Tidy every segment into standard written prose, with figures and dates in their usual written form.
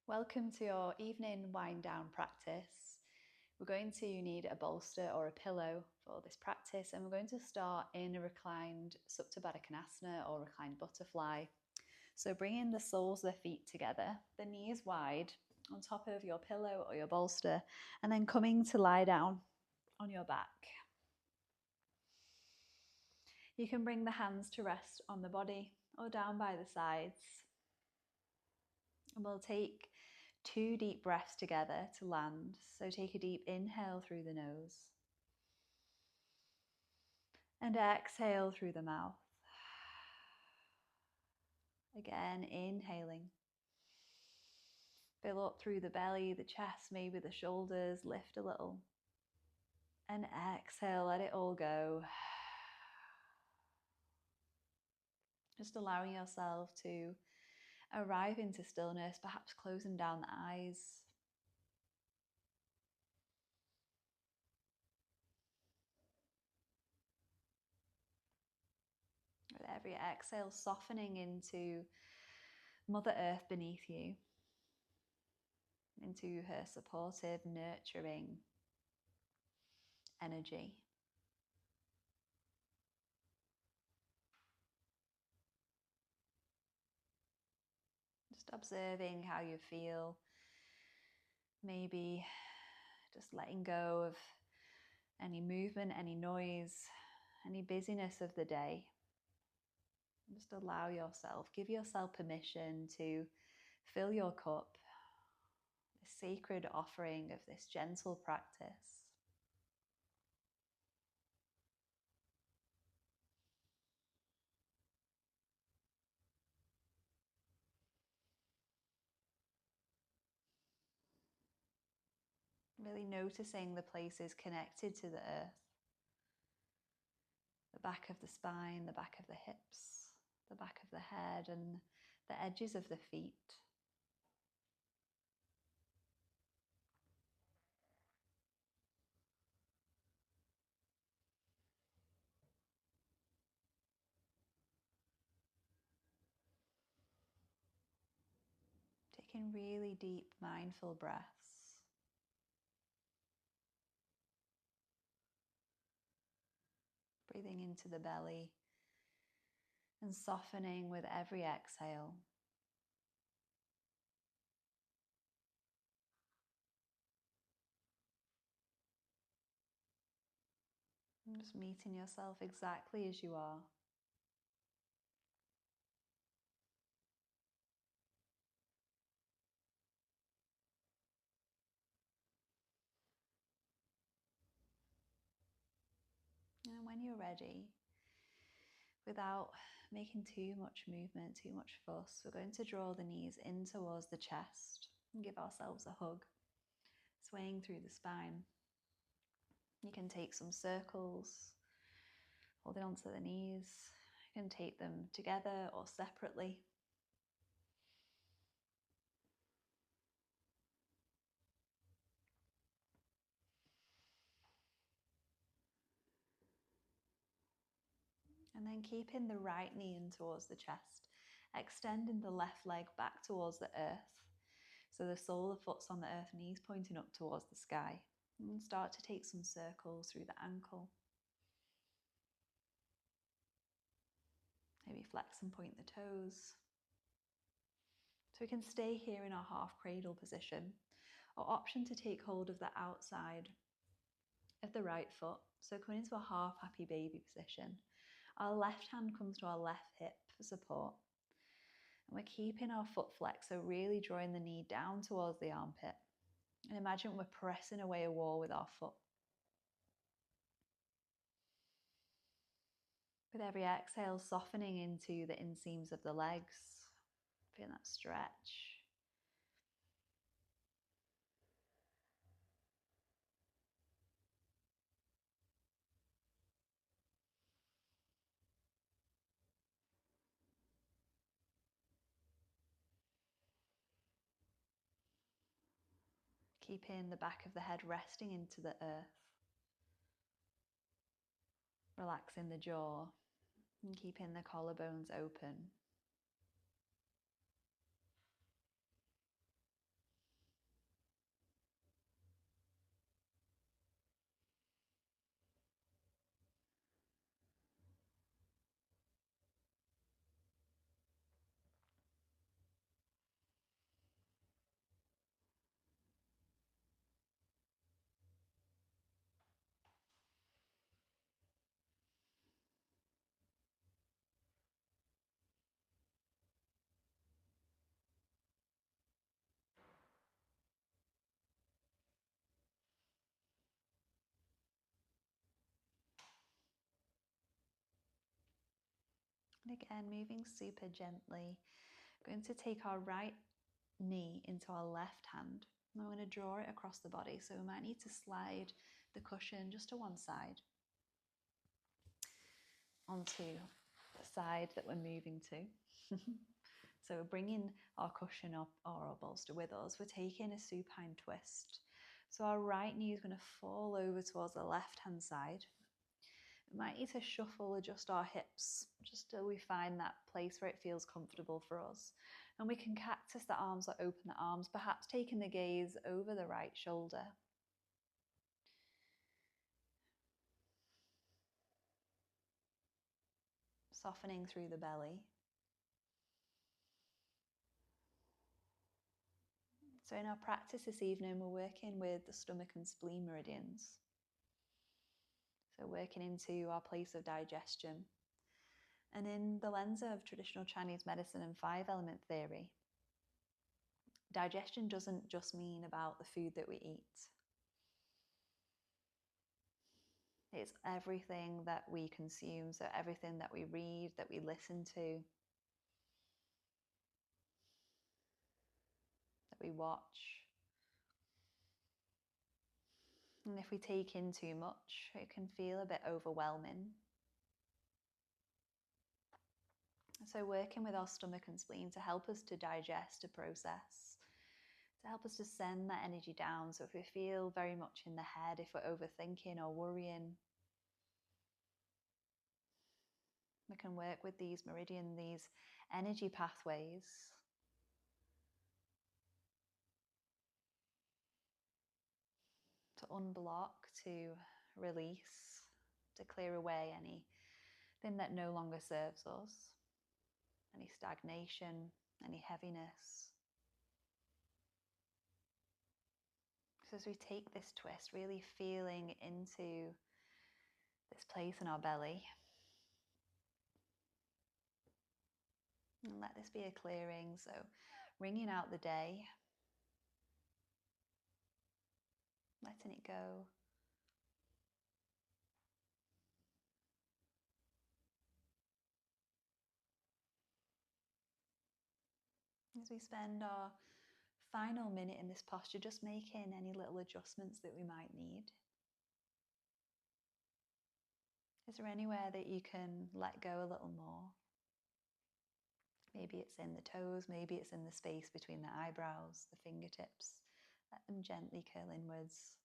Welcome to your evening wind down practice. We're going to need a bolster or a pillow for this practice, and we're going to start in a reclined Supta Baddha Konasana or reclined butterfly. So bringing the soles of the feet together, the knees wide on top of your pillow or your bolster, and then coming to lie down on your back. You can bring the hands to rest on the body or down by the sides. And we'll take 2 deep breaths together to land. So take a deep inhale through the nose and exhale through the mouth. Again, inhaling. Fill up through the belly, the chest, maybe the shoulders, lift a little. And exhale, let it all go. Just allowing yourself to arrive into stillness, perhaps closing down the eyes. With every exhale, softening into Mother Earth beneath you, into her supportive, nurturing energy. Just observing how you feel. Maybe just letting go of any movement, any noise, any busyness of the day. Just allow yourself, give yourself permission to fill your cup, the sacred offering of this gentle practice. Really noticing the places connected to the earth. The back of the spine, the back of the hips, the back of the head, and the edges of the feet. Taking really deep, mindful breaths. Breathing into the belly and softening with every exhale. And just meeting yourself exactly as you are. And when you're ready, without making too much movement, too much fuss, we're going to draw the knees in towards the chest and give ourselves a hug, swaying through the spine. You can take some circles, holding onto the knees. You can take them together or separately. And then keeping the right knee in towards the chest, extending the left leg back towards the earth. So the sole of the foot's on the earth, knees pointing up towards the sky. And start to take some circles through the ankle. Maybe flex and point the toes. So we can stay here in our half cradle position, or option to take hold of the outside of the right foot. So coming into a half happy baby position. Our left hand comes to our left hip for support. And we're keeping our foot flexed, so really drawing the knee down towards the armpit. And imagine we're pressing away a wall with our foot. With every exhale, softening into the inseams of the legs. Feel that stretch. Keeping the back of the head resting into the earth. Relaxing the jaw and keeping the collarbones open. And again, moving super gently. We're going to take our right knee into our left hand. And we're going to draw it across the body. So we might need to slide the cushion just to one side onto the side that we're moving to. So we're bringing our cushion up or our bolster with us. We're taking a supine twist. So our right knee is going to fall over towards the left hand side. We might need to shuffle, adjust our hips just till we find that place where it feels comfortable for us. And we can cactus the arms or open the arms, perhaps taking the gaze over the right shoulder. Softening through the belly. So in our practice this evening, we're working with the stomach and spleen meridians. So working into our place of digestion. And in the lens of traditional Chinese medicine and 5-element theory, digestion doesn't just mean about the food that we eat. It's everything that we consume, so everything that we read, that we listen to, that we watch. And if we take in too much, it can feel a bit overwhelming. So working with our stomach and spleen to help us to digest, to process, to help us to send that energy down. So if we feel very much in the head, if we're overthinking or worrying, we can work with these meridian, these energy pathways to unblock, to release, to clear away anything that no longer serves us, any stagnation, any heaviness. So as we take this twist, really feeling into this place in our belly, and let this be a clearing. So ringing out the day, letting it go. As we spend our final minute in this posture, just making any little adjustments that we might need. Is there anywhere that you can let go a little more? Maybe it's in the toes, maybe it's in the space between the eyebrows, the fingertips. Let them gently curl inwards.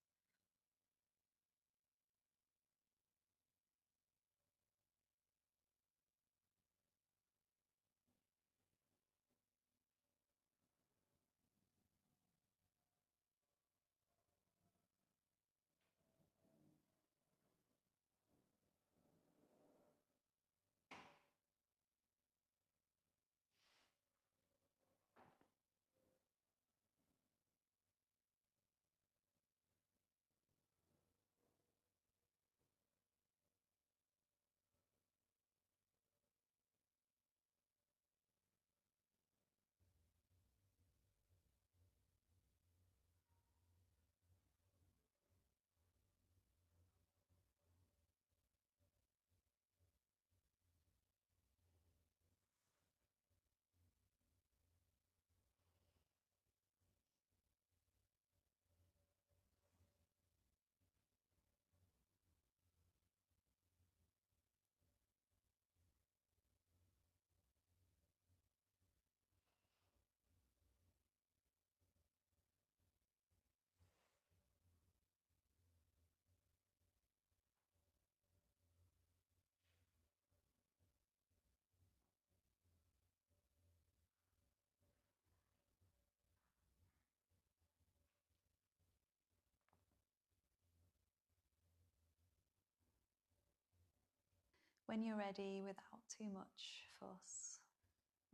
When you're ready, without too much fuss,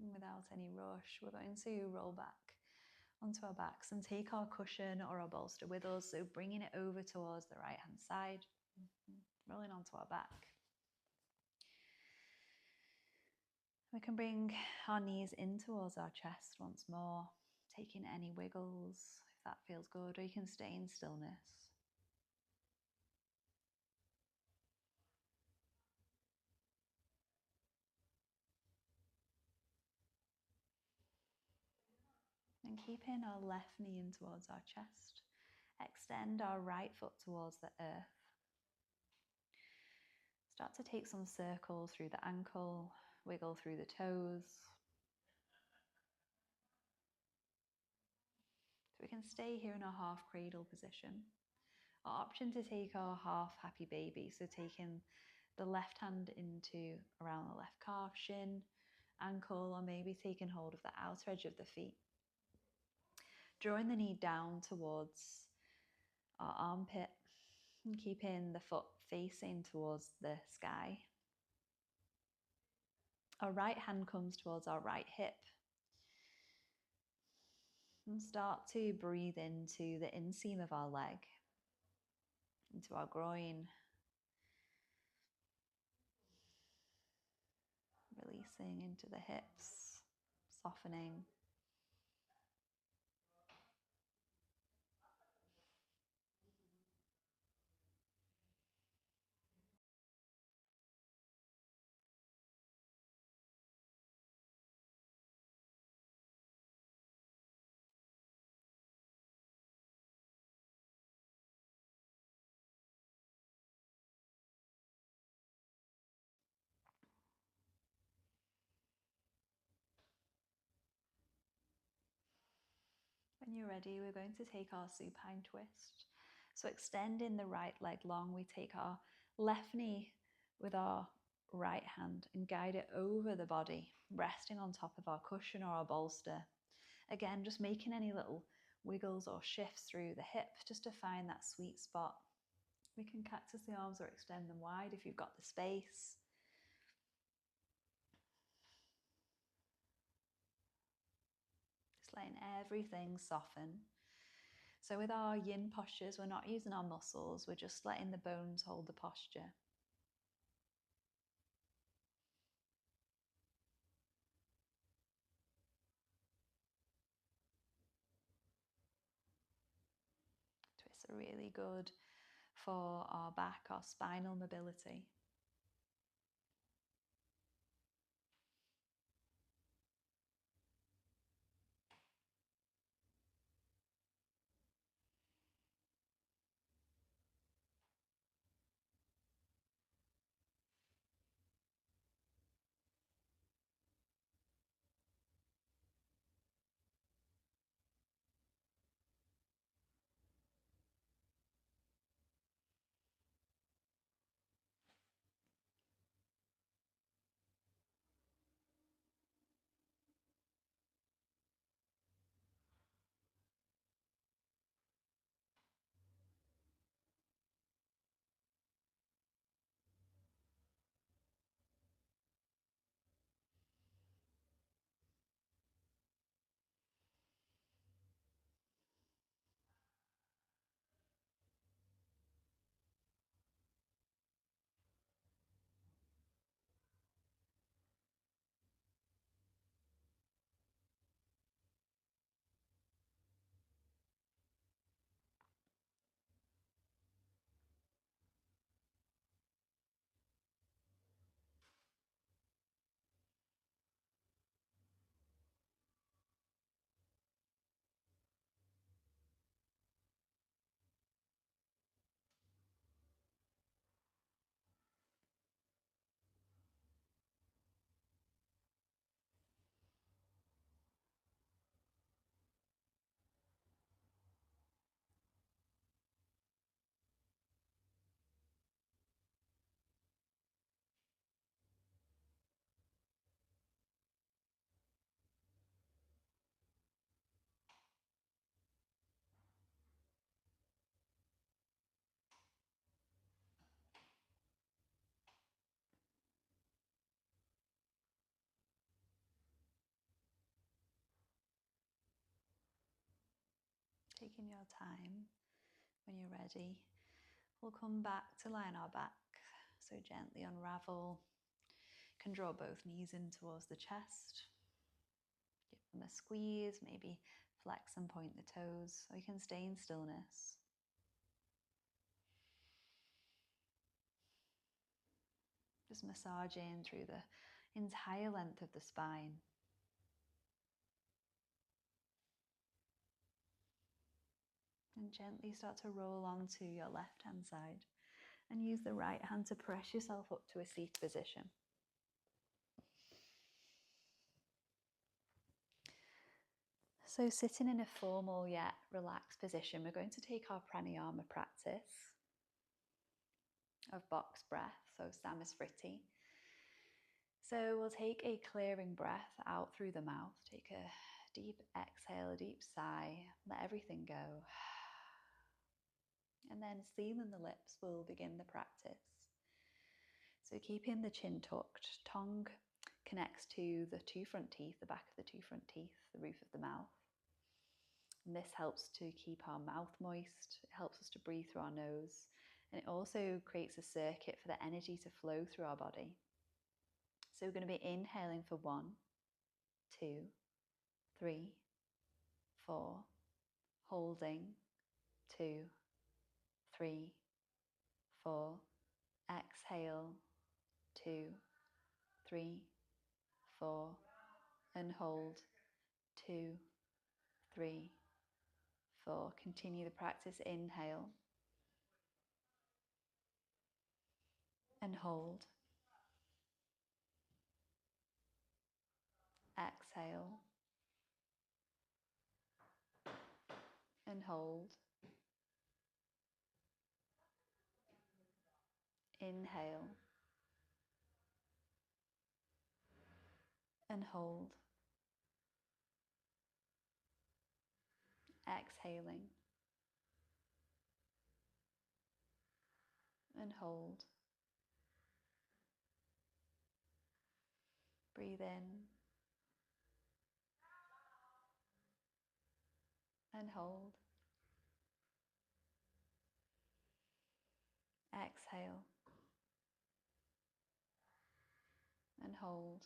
and without any rush, we're going to roll back onto our backs and take our cushion or our bolster with us. So bringing it over towards the right hand side, rolling onto our back. We can bring our knees in towards our chest once more, taking any wiggles if that feels good, or you can stay in stillness. And keeping our left knee in towards our chest, extend our right foot towards the earth. Start to take some circles through the ankle, wiggle through the toes. So we can stay here in our half cradle position. Our option to take our half happy baby, so taking the left hand into around the left calf, shin, ankle, or maybe taking hold of the outer edge of the feet. Drawing the knee down towards our armpit and keeping the foot facing towards the sky. Our right hand comes towards our right hip. And start to breathe into the inseam of our leg, into our groin. Releasing into the hips, softening. When you're ready, we're going to take our supine twist. So extending the right leg long, we take our left knee with our right hand and guide it over the body, resting on top of our cushion or our bolster. Again, just making any little wiggles or shifts through the hip just to find that sweet spot. We can cactus the arms or extend them wide if you've got the space. Just letting everything soften. So with our yin postures, we're not using our muscles, we're just letting the bones hold the posture. Twists are really good for our back, our spinal mobility. Taking your time. When you're ready, we'll come back to lie on our back. So gently unravel. You can draw both knees in towards the chest. Give them a squeeze, maybe flex and point the toes, or you can stay in stillness. Just massaging through the entire length of the spine. And gently start to roll onto your left hand side and use the right hand to press yourself up to a seated position. So sitting in a formal yet relaxed position, we're going to take our pranayama practice of box breath, so samasvriti. So we'll take a clearing breath out through the mouth, take a deep exhale, a deep sigh, let everything go. And then sealing the lips, we'll begin the practice. So keeping the chin tucked, tongue connects to the two front teeth, the back of the two front teeth, the roof of the mouth. And this helps to keep our mouth moist, it helps us to breathe through our nose, and it also creates a circuit for the energy to flow through our body. So we're going to be inhaling for 1, 2, 3, 4, holding, 2, 3, 4, exhale, 2, 3, 4, and hold, 2, 3, 4. Continue the practice. Inhale and hold. Exhale and hold. Inhale and hold. Exhaling and hold. Breathe in and hold. Exhale and hold.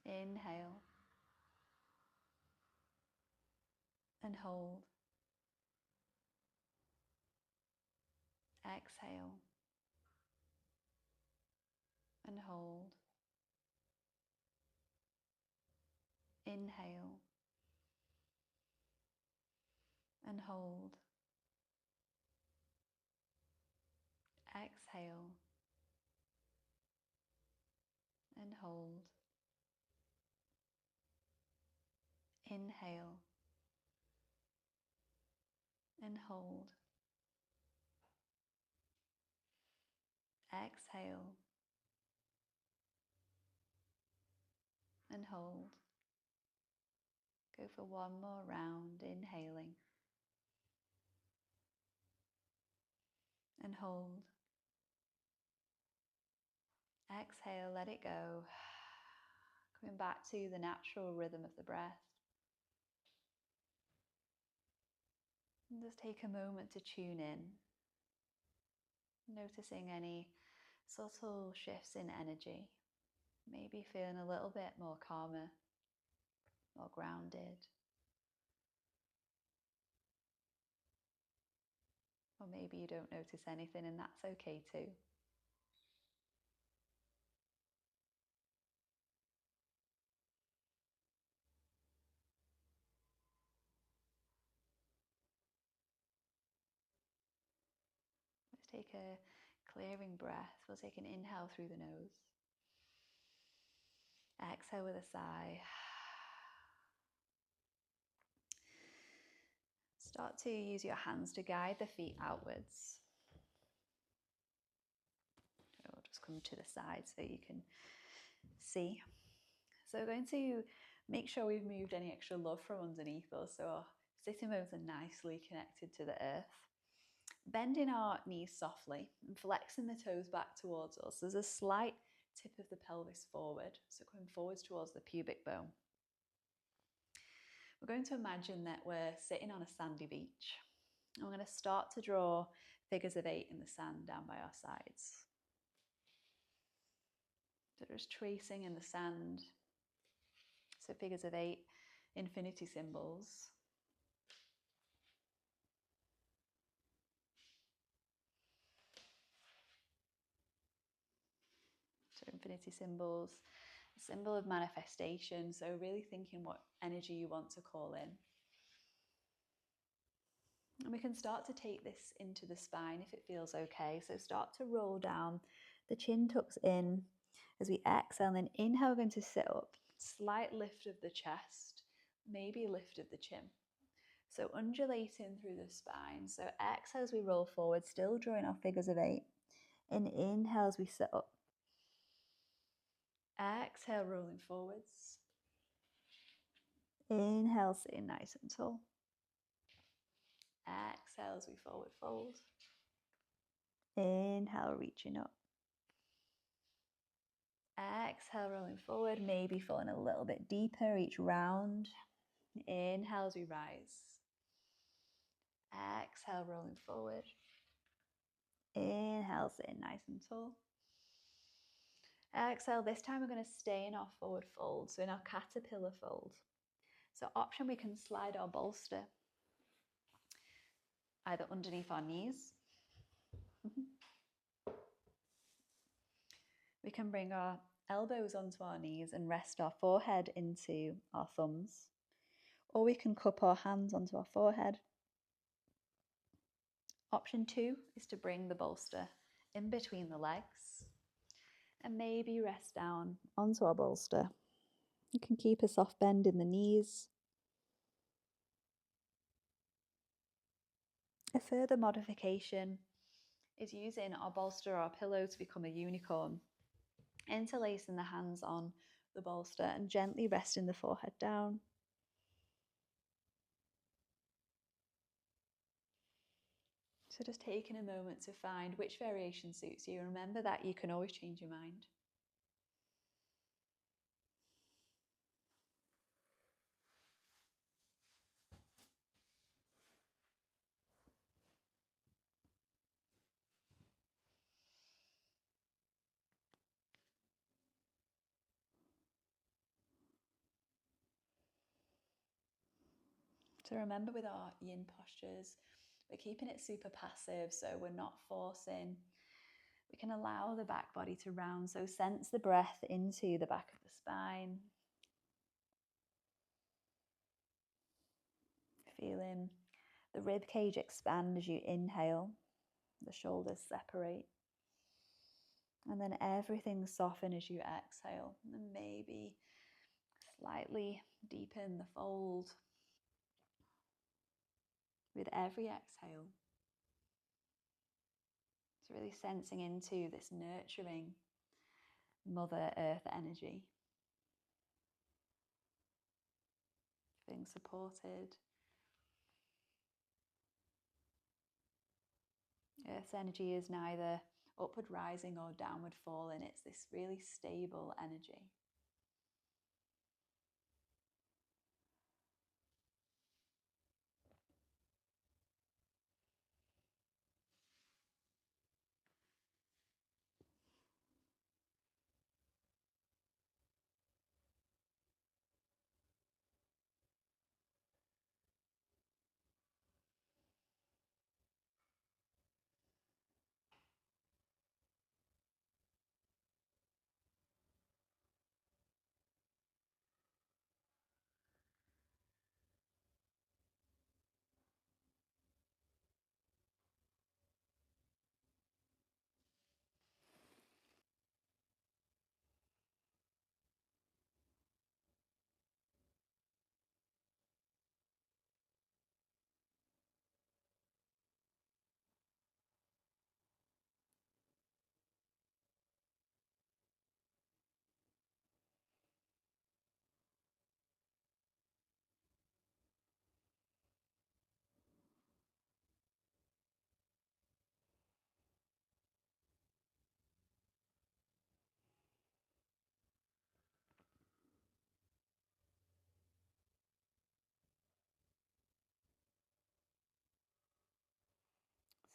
Inhale and hold. Exhale and hold. Inhale and hold. Exhale and hold. Inhale and hold. Exhale and hold. Go for one more round, inhaling and hold. Exhale, let it go. Coming back to the natural rhythm of the breath. And just take a moment to tune in, noticing any subtle shifts in energy. Maybe feeling a little bit more calmer, more grounded. Or maybe you don't notice anything, and that's okay too. Let's take a clearing breath. We'll take an inhale through the nose. Exhale with a sigh. Start to use your hands to guide the feet outwards. We'll just come to the side so you can see. So we're going to make sure we've moved any extra love from underneath us, so our sitting bones are nicely connected to the earth. Bending our knees softly and flexing the toes back towards us. There's a slight tip of the pelvis forward, so coming forwards towards the pubic bone. We're going to imagine that we're sitting on a sandy beach. And we're going to start to draw figures of 8 in the sand down by our sides. So just tracing in the sand. So figures of 8, infinity symbols. So infinity symbols. symbol of manifestation. So really thinking what energy you want to call in. And we can start to take this into the spine if it feels okay. So start to roll down, the chin tucks in as we exhale, and then inhale, we're going to sit up, slight lift of the chest, maybe lift of the chin. So undulating through the spine. So exhale as we roll forward, still drawing our figures of 8. And inhale as we sit up. Exhale, rolling forwards. Inhale, sitting nice and tall. Exhale as we forward fold. Inhale, reaching up. Exhale, rolling forward, maybe falling a little bit deeper each round. Inhale as we rise. Exhale, rolling forward. Inhale, sitting nice and tall. Exhale, this time we're going to stay in our forward fold, so in our caterpillar fold. So option, we can slide our bolster either underneath our knees. We can bring our elbows onto our knees and rest our forehead into our thumbs. Or we can cup our hands onto our forehead. Option 2 is to bring the bolster in between the legs and maybe rest down onto our bolster. You can keep a soft bend in the knees. A further modification is using our bolster or our pillow to become a unicorn, interlacing the hands on the bolster and gently resting the forehead down. So just taking a moment to find which variation suits you. Remember that you can always change your mind. So remember, with our yin postures, we're keeping it super passive, so we're not forcing. We can allow the back body to round, so sense the breath into the back of the spine. Feeling the rib cage expand as you inhale, the shoulders separate. And then everything soften as you exhale, and maybe slightly deepen the fold with every exhale. So really sensing into this nurturing Mother Earth energy. Being supported. Earth's energy is neither upward rising or downward falling. It's this really stable energy.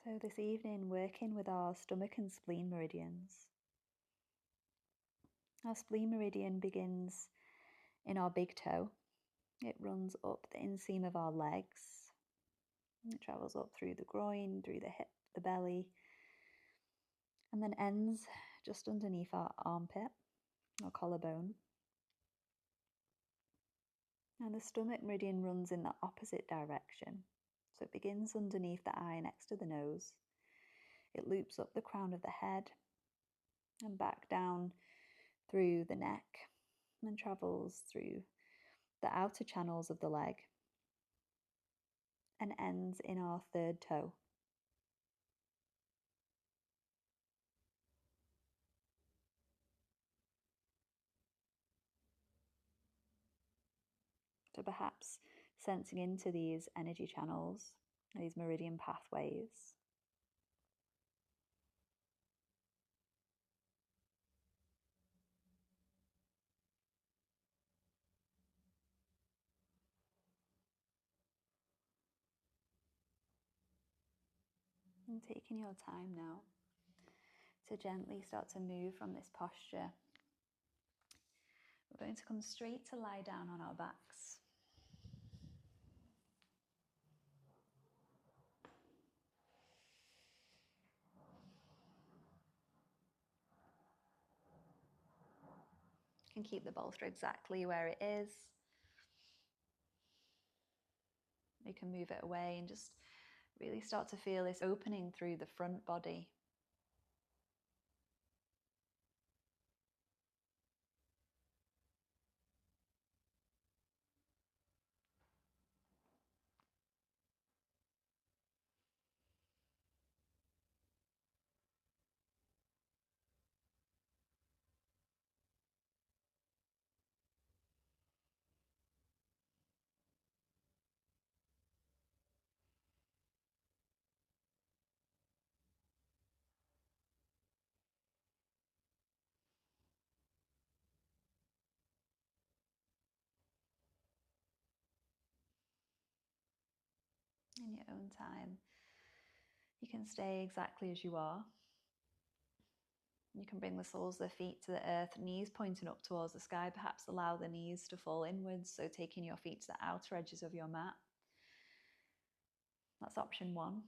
So this evening, working with our stomach and spleen meridians. Our spleen meridian begins in our big toe. It runs up the inseam of our legs. It travels up through the groin, through the hip, the belly, and then ends just underneath our armpit, or collarbone. And the stomach meridian runs in the opposite direction. So it begins underneath the eye next to the nose. It loops up the crown of the head and back down through the neck and travels through the outer channels of the leg and ends in our third toe. So perhaps sensing into these energy channels, these meridian pathways. And taking your time now to gently start to move from this posture. We're going to come straight to lie down on our backs. You can keep the bolster exactly where it is. You can move it away and just really start to feel this opening through the front body. In your own time, you can stay exactly as you are. You can bring the soles of the feet to the earth, knees pointing up towards the sky. Perhaps allow the knees to fall inwards, so taking your feet to the outer edges of your mat. That's option one.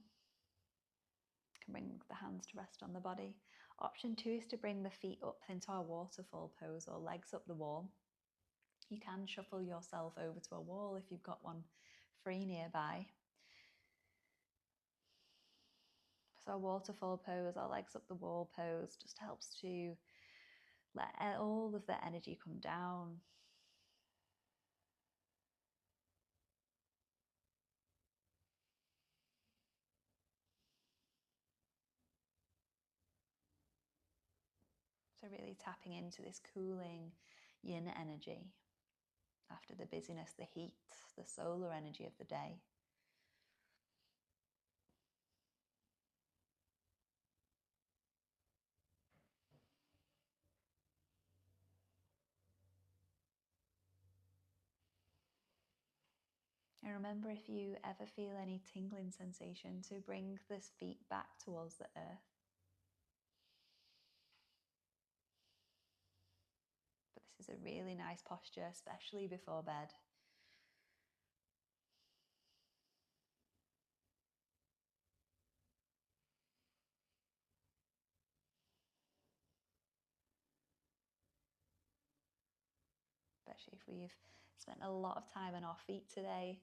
You can bring the hands to rest on the body. Option two is to bring the feet up into our waterfall pose, or legs up the wall. You can shuffle yourself over to a wall if you've got one free nearby. So our waterfall pose, our legs up the wall pose, just helps to let all of the energy come down. So really tapping into this cooling yin energy after the busyness, the heat, the solar energy of the day. And remember, if you ever feel any tingling sensation, to bring the feet back towards the earth. But this is a really nice posture, especially before bed. Especially if we've spent a lot of time on our feet today.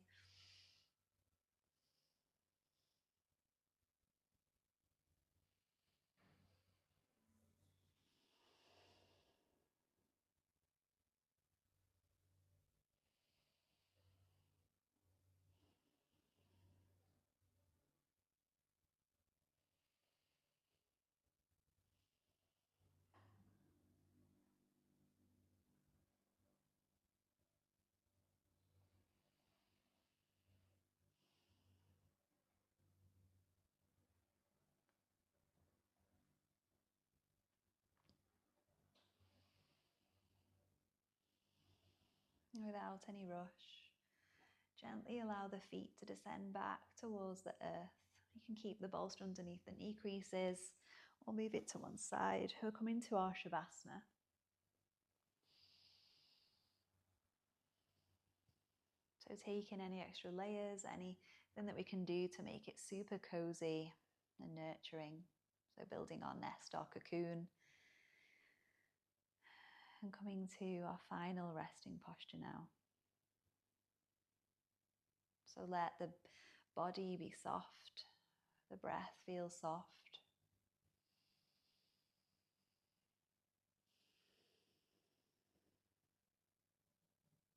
Without any rush, gently allow the feet to descend back towards the earth. You can keep the bolster underneath the knee creases or move it to one side. We'll come into our shavasana. So taking any extra layers, anything that we can do to make it super cozy and nurturing. So building our nest, our cocoon. And coming to our final resting posture now. So let the body be soft, the breath feel soft.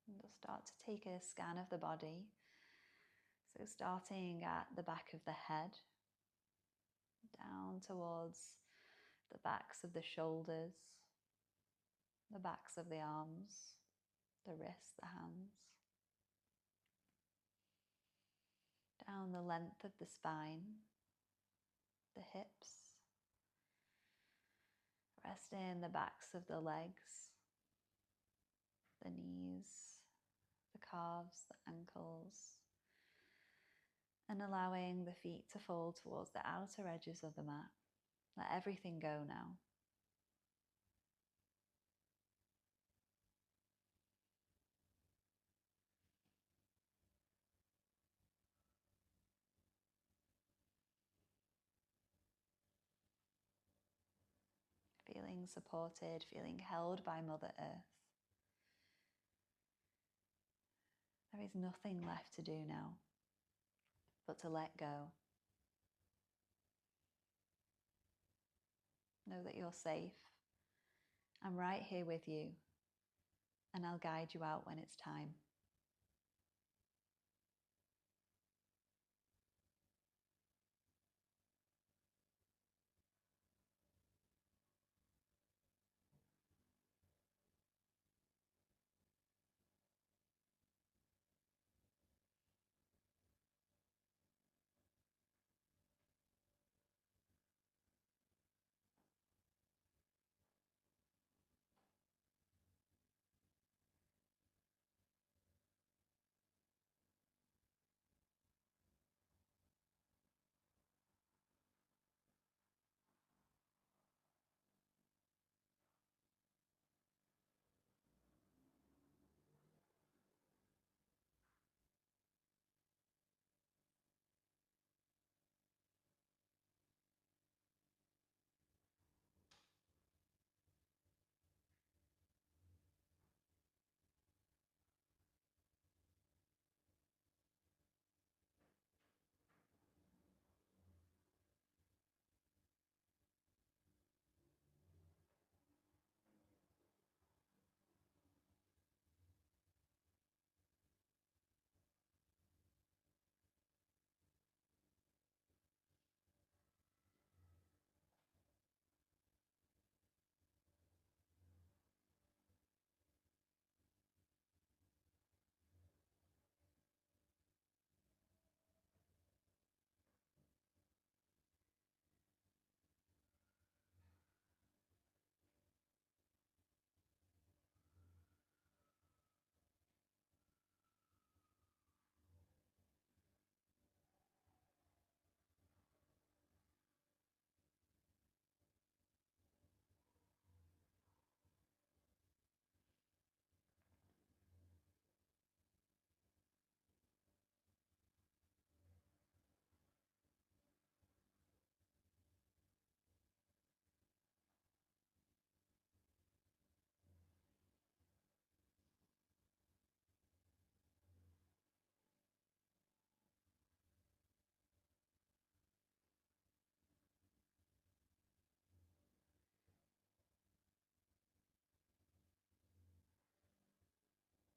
And we'll start to take a scan of the body. So starting at the back of the head, down towards the backs of the shoulders, the backs of the arms, the wrists, the hands, down the length of the spine, the hips, resting the backs of the legs, the knees, the calves, the ankles, and allowing the feet to fall towards the outer edges of the mat. Let everything go now. Feeling supported, feeling held by Mother Earth. There is nothing left to do now but to let go. Know that you're safe. I'm right here with you, and I'll guide you out when it's time.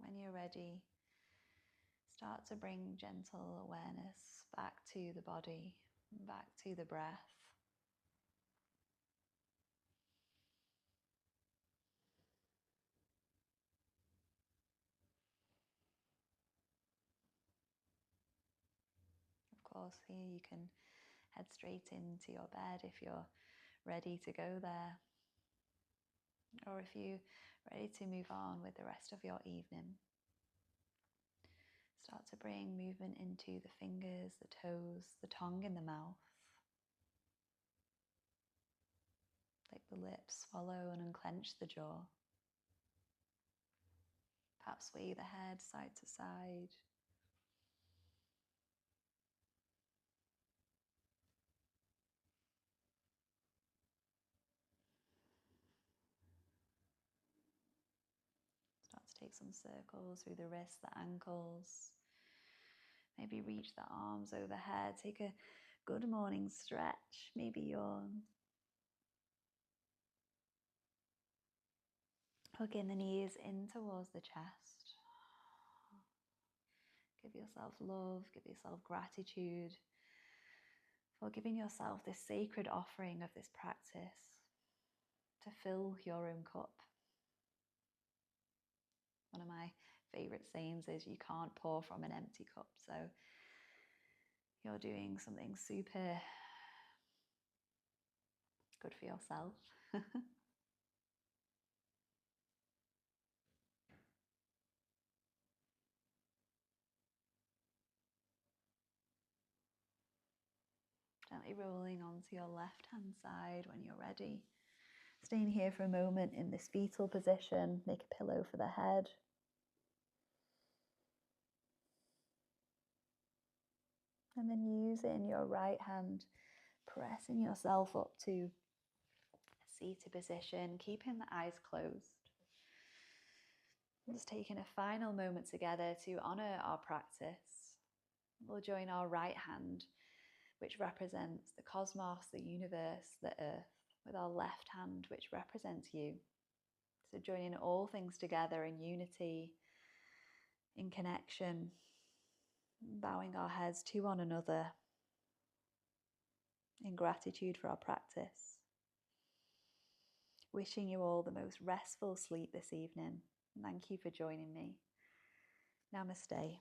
When you're ready, start to bring gentle awareness back to the body, back to the breath. Of course, here you can head straight into your bed if you're ready to go there, or if you're ready to move on with the rest of your evening. Start to bring movement into the fingers, the toes, the tongue in the mouth. Let the lips swallow and unclench the jaw. Perhaps sway the head side to side. Start to take some circles through the wrists, the ankles. Maybe reach the arms overhead. Take a good morning stretch. Maybe yawn. Hooking the knees in towards the chest. Give yourself love, give yourself gratitude for giving yourself this sacred offering of this practice to fill your own cup. One of my favorite sayings is you can't pour from an empty cup. So you're doing something super good for yourself. Gently rolling onto your left hand side when you're ready. Staying here for a moment in this fetal position. Make a pillow for the head. And then using your right hand, pressing yourself up to a seated position, keeping the eyes closed. Just taking a final moment together to honour our practice. We'll join our right hand, which represents the cosmos, the universe, the earth, with our left hand, which represents you. So joining all things together in unity, in connection, bowing our heads to one another in gratitude for our practice. Wishing you all the most restful sleep this evening. Thank you for joining me. Namaste.